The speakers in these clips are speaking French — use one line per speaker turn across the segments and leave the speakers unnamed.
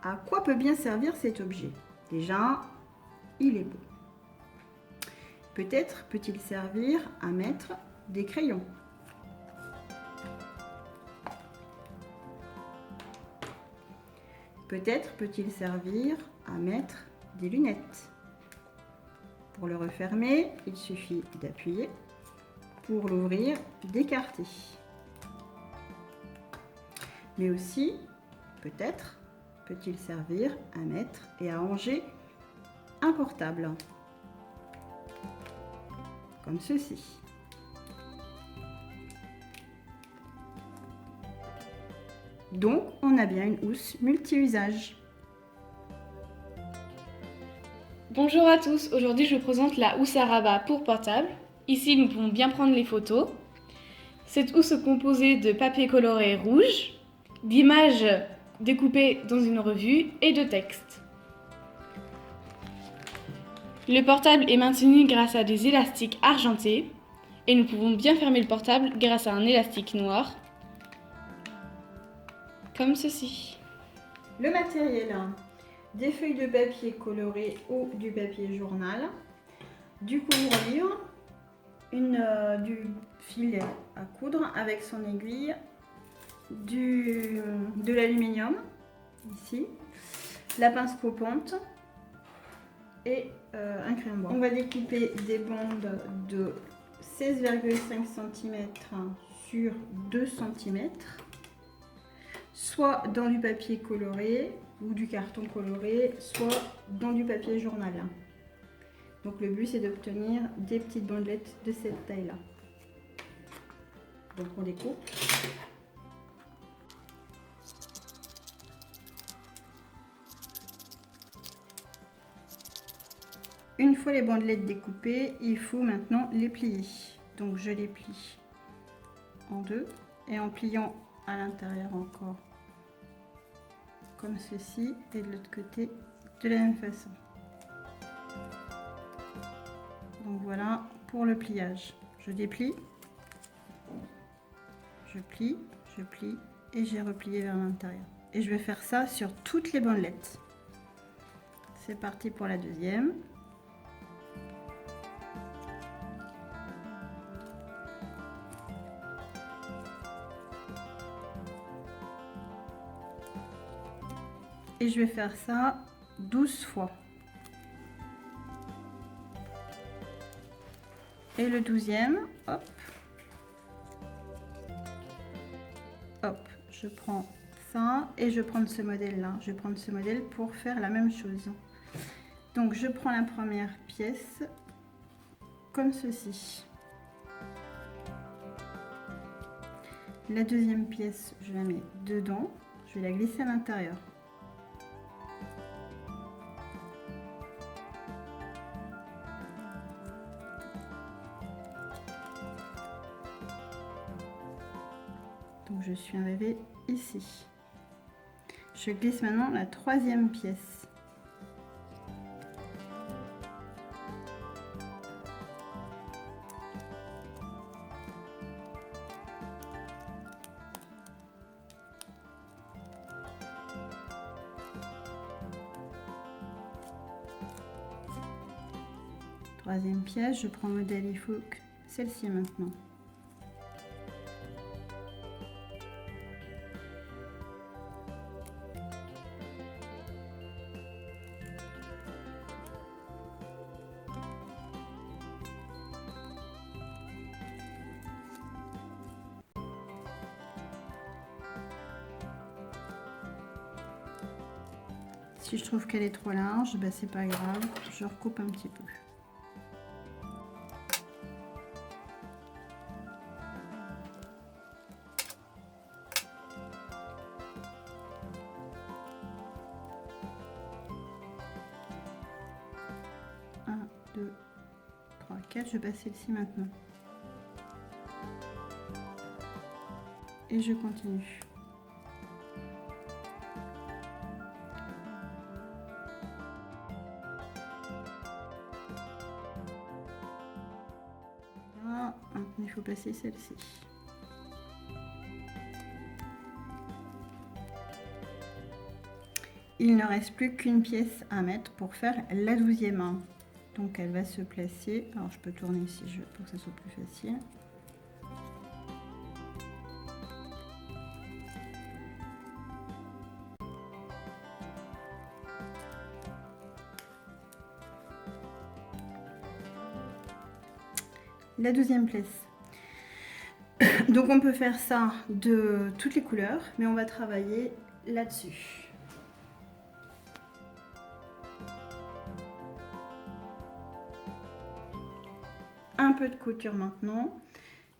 À quoi peut bien servir cet objet? Déjà, il est beau. Peut-être peut-il servir à mettre des crayons. Peut-être peut-il servir à mettre des lunettes. Pour le refermer, il suffit d'appuyer. Pour l'ouvrir, d'écarter. Mais aussi, peut-être, peut-il servir à mettre et à ranger un portable. Comme ceci. Donc, on a bien une housse multi-usage.
Bonjour à tous, aujourd'hui je vous présente la housse à rabat pour portable. Ici nous pouvons bien prendre les photos. Cette housse est composée de papier coloré rouge, d'images découpées dans une revue et de textes. Le portable est maintenu grâce à des élastiques argentés et nous pouvons bien fermer le portable grâce à un élastique noir, comme ceci.
Le matériel, des feuilles de papier colorées ou du papier journal, du couvre-livre, du fil à coudre avec son aiguille, de l'aluminium, ici, la pince coupante et un crayon bois. On va découper des bandes de 16,5 cm sur 2 cm, soit dans du papier coloré ou du carton coloré, soit dans du papier journal. Donc le but c'est d'obtenir des petites bandelettes de cette taille là. Donc on découpe. Une fois les bandelettes découpées, il faut maintenant les plier. Donc je les plie en deux et en pliant à l'intérieur encore comme ceci et de l'autre côté de la même façon. Donc voilà pour le pliage. Je déplie, je plie et j'ai replié vers l'intérieur. Et je vais faire ça sur toutes les bandelettes. C'est parti pour la deuxième. Et je vais faire ça 12 fois. Et le 12e, hop, hop, je prends ça et je prends ce modèle là. Je vais prendre ce modèle pour faire la même chose. Donc je prends la première pièce comme ceci. La deuxième pièce, je la mets dedans. Je vais la glisser à l'intérieur. Donc je suis arrivée ici. Je glisse maintenant la troisième pièce. Troisième pièce, je prends le modèle, il faut que celle-ci maintenant. Si je trouve qu'elle est trop large, ben c'est pas grave, je recoupe un petit peu. Un, 2, 3, 4, je passe celle-ci maintenant. Et je continue. Il faut passer celle-ci. il ne reste plus qu'une pièce à mettre pour faire la 12e. Donc elle va se placer. Alors je peux tourner si je veux pour que ça soit plus facile. La 12e place. Donc on peut faire ça de toutes les couleurs, mais on va travailler là-dessus. Un peu de couture maintenant,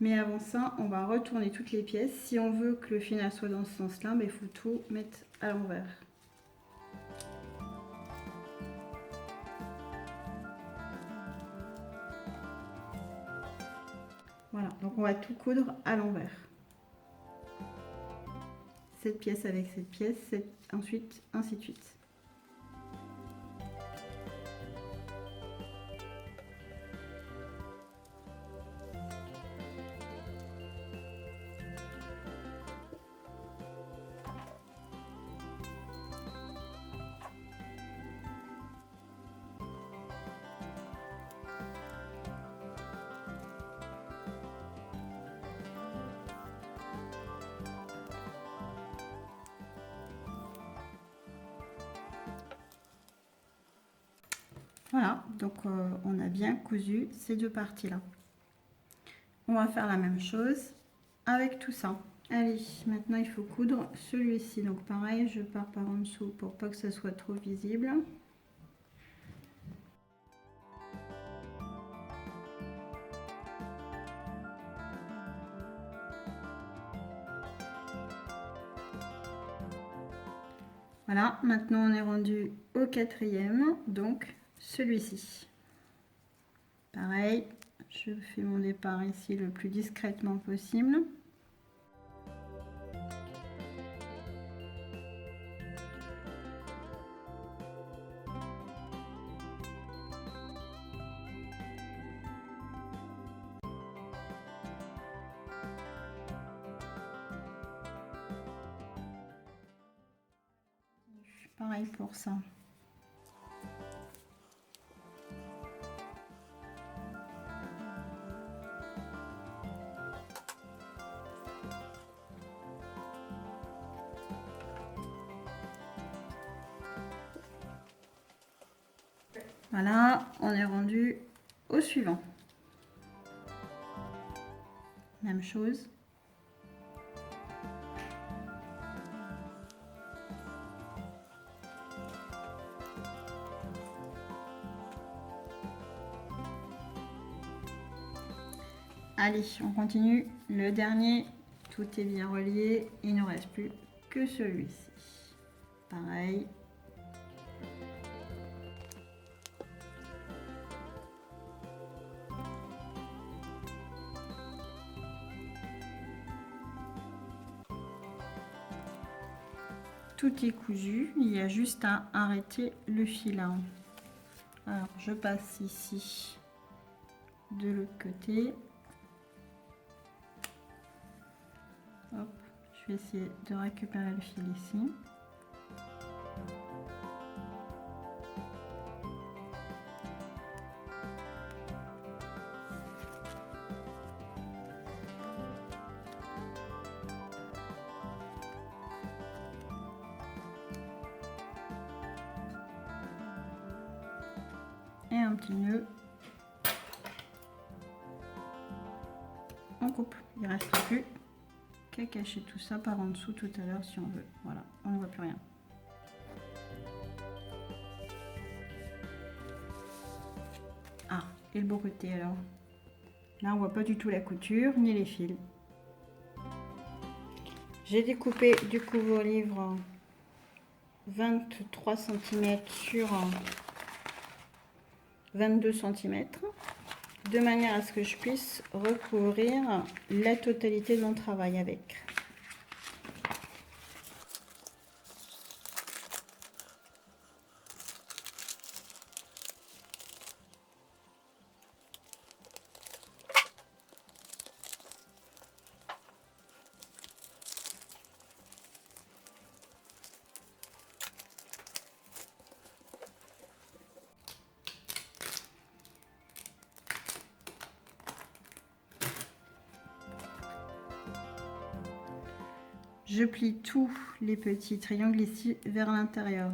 mais avant ça, on va retourner toutes les pièces. Si on veut que le final soit dans ce sens-là, il faut tout mettre à l'envers. Voilà, donc on va tout coudre à l'envers. Cette pièce avec cette pièce, ensuite ainsi de suite. Voilà, donc on a bien cousu ces deux parties-là. On va faire la même chose avec tout ça. Allez, maintenant il faut coudre celui-ci. Donc pareil, je pars par en dessous pour pas que ça soit trop visible. Voilà, maintenant on est rendu au 4e, donc celui-ci. Pareil, je fais mon départ ici le plus discrètement possible. Pareil pour ça. Voilà, on est rendu au suivant. Même chose. Allez, on continue. Le dernier, tout est bien relié. Il ne reste plus que celui-ci. Pareil. Tout est cousu, il y a juste à arrêter le fil. Alors je passe ici de l'autre côté. Hop, je vais essayer de récupérer le fil ici. Et un petit nœud. On coupe, il ne reste plus qu'à cacher tout ça par en dessous tout à l'heure si on veut. Voilà, on ne voit plus rien. Ah, et le beau côté alors. Là, on voit pas du tout la couture ni les fils. J'ai découpé du couvre-livre 23 cm sur 22 cm, de manière à ce que je puisse recouvrir la totalité de mon travail avec. Je plie tous les petits triangles ici vers l'intérieur.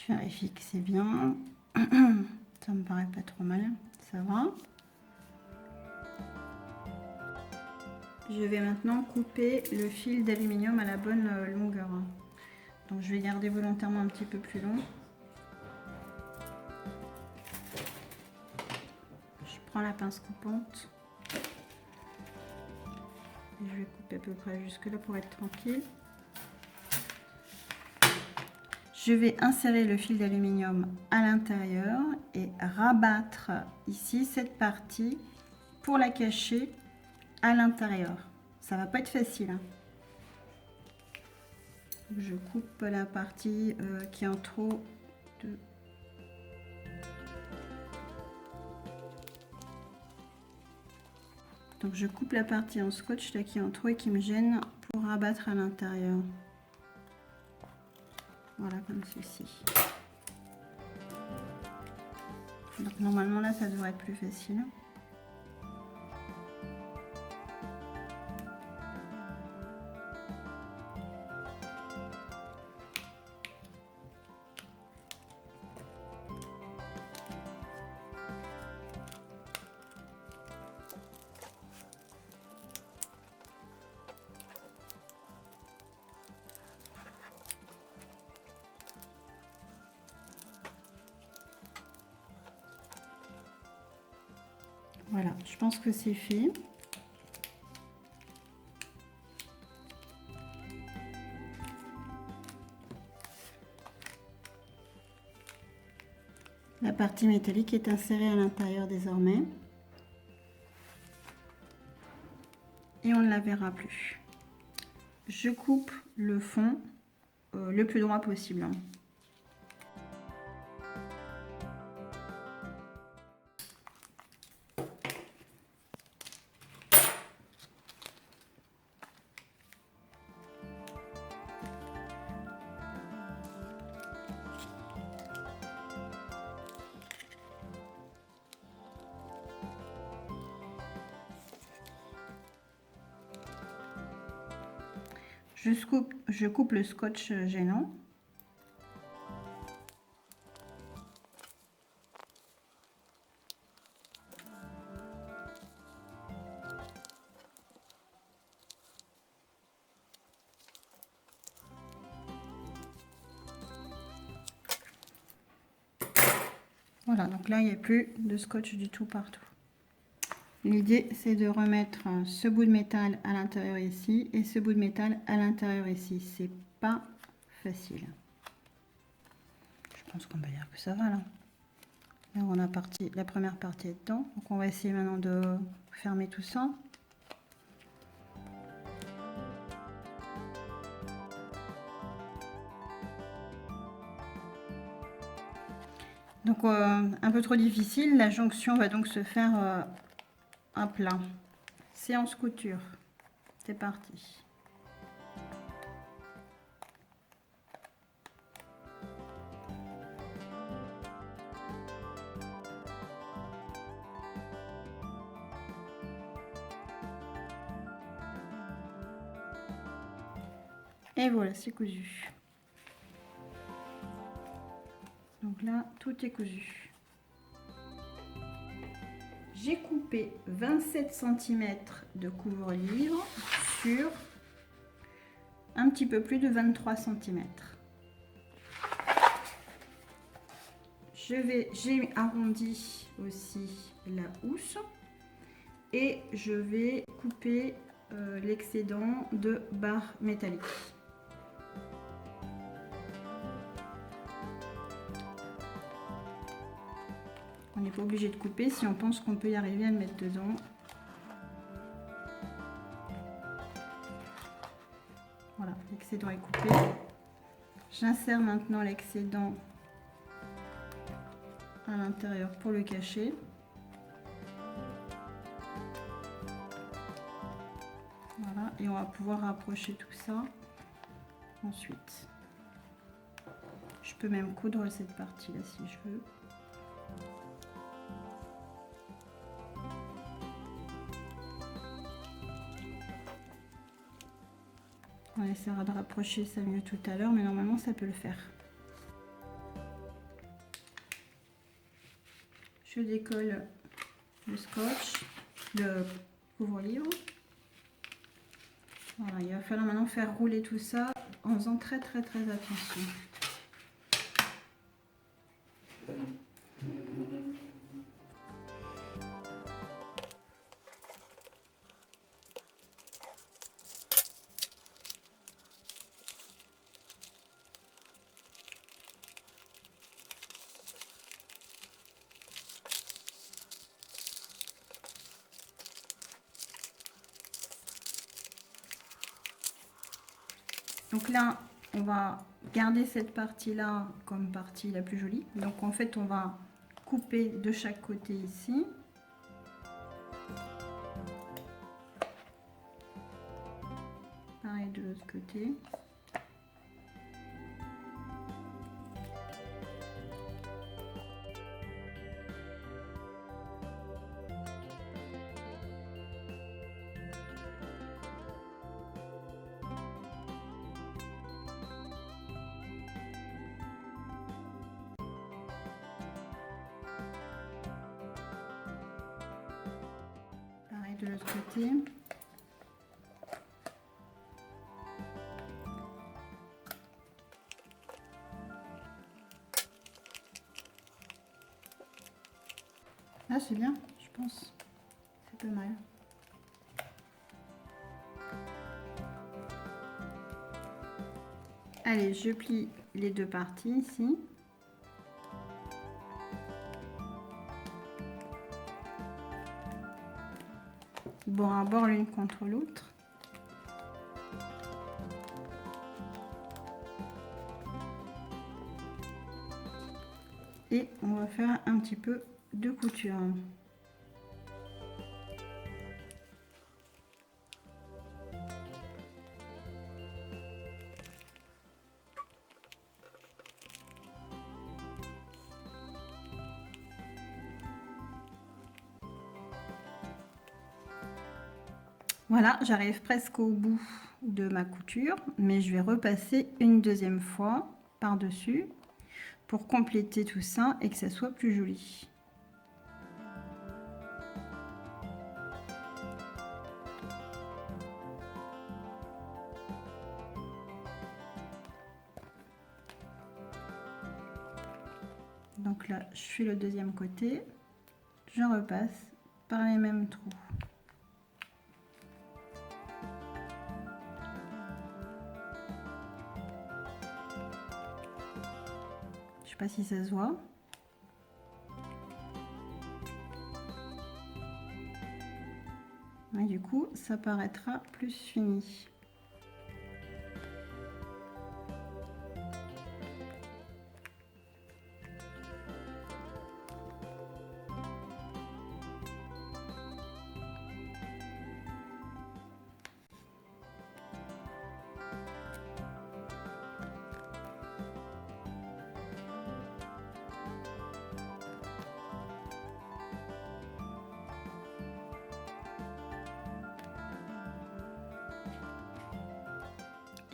Je vérifie que c'est bien. Ça me paraît pas trop mal. Ça va. Je vais maintenant couper le fil d'aluminium à la bonne longueur. Donc je vais garder volontairement un petit peu plus long. Je prends la pince coupante. Et je vais couper à peu près jusque là pour être tranquille. Je vais insérer le fil d'aluminium à l'intérieur et rabattre ici cette partie pour la cacher à l'intérieur. Ça va pas être facile, hein. Je coupe la partie qui est en trop de... Donc je coupe la partie en scotch là qui est en trop et qui me gêne pour rabattre à l'intérieur. Voilà, comme ceci. Donc normalement là ça devrait être plus facile. Voilà, je pense que c'est fait. La partie métallique est insérée à l'intérieur désormais. Et on ne la verra plus. Je coupe le fond le plus droit possible, hein. Je coupe le scotch gênant. Voilà, donc là il n'y a plus de scotch du tout partout. L'idée c'est de remettre ce bout de métal à l'intérieur ici et ce bout de métal à l'intérieur ici. C'est pas facile. Je pense qu'on peut dire que ça va là. Là on a la première partie est dedans. Donc on va essayer maintenant de fermer tout ça. Donc un peu trop difficile. La jonction va donc se faire à plat. Séance couture. C'est parti. Et voilà, c'est cousu. Donc là, tout est cousu. J'ai coupé 27 cm de couvre-livre sur un petit peu plus de 23 cm. J'ai arrondi aussi la housse et je vais couper l'excédent de barres métalliques. On n'est pas obligé de couper si on pense qu'on peut y arriver à le mettre dedans. Voilà, l'excédent est coupé. J'insère maintenant l'excédent à l'intérieur pour le cacher. Voilà, et on va pouvoir rapprocher tout ça ensuite. Je peux même coudre cette partie-là si je veux. On essaiera de rapprocher ça mieux tout à l'heure, mais normalement ça peut le faire. Je décolle le scotch, le couvre-livre. Voilà, il va falloir maintenant faire rouler tout ça en faisant très attention. Donc là, on va garder cette partie-là comme partie la plus jolie. Donc en fait, on va couper de chaque côté ici. Pareil de l'autre côté. De l'autre côté. Là c'est bien, je pense. C'est pas mal. Allez, je plie les deux parties ici. Bord à bord l'une contre l'autre. Et on va faire un petit peu de couture. Voilà, j'arrive presque au bout de ma couture, mais je vais repasser une deuxième fois par-dessus pour compléter tout ça et que ça soit plus joli. Donc là, je fais le deuxième côté, je repasse par les mêmes trous. Je sais pas si ça se voit. Et du coup, ça paraîtra plus fini.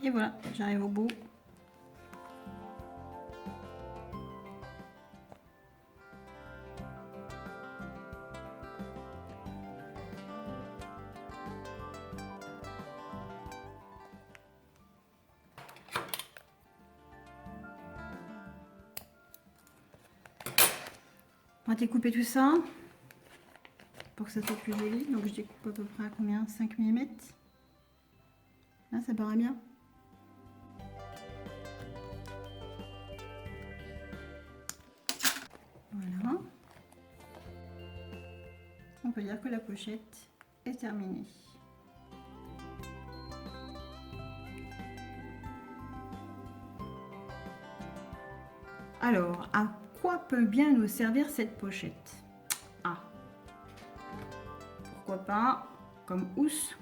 Et voilà, j'arrive au bout. On va découper tout ça pour que ça soit plus joli. Donc je découpe à peu près à combien? 5 mm. Là, ça paraît bien. Voilà. On peut dire que la pochette est terminée. Alors, à quoi peut bien nous servir cette pochette? Ah, pourquoi pas comme housse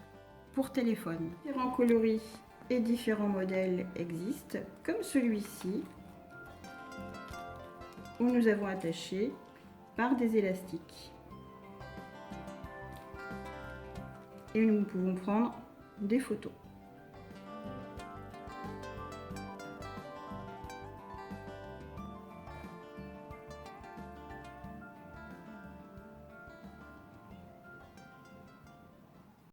pour téléphone. Différents coloris et différents modèles existent, comme celui-ci, où nous avons attaché par des élastiques. Et nous pouvons prendre des photos.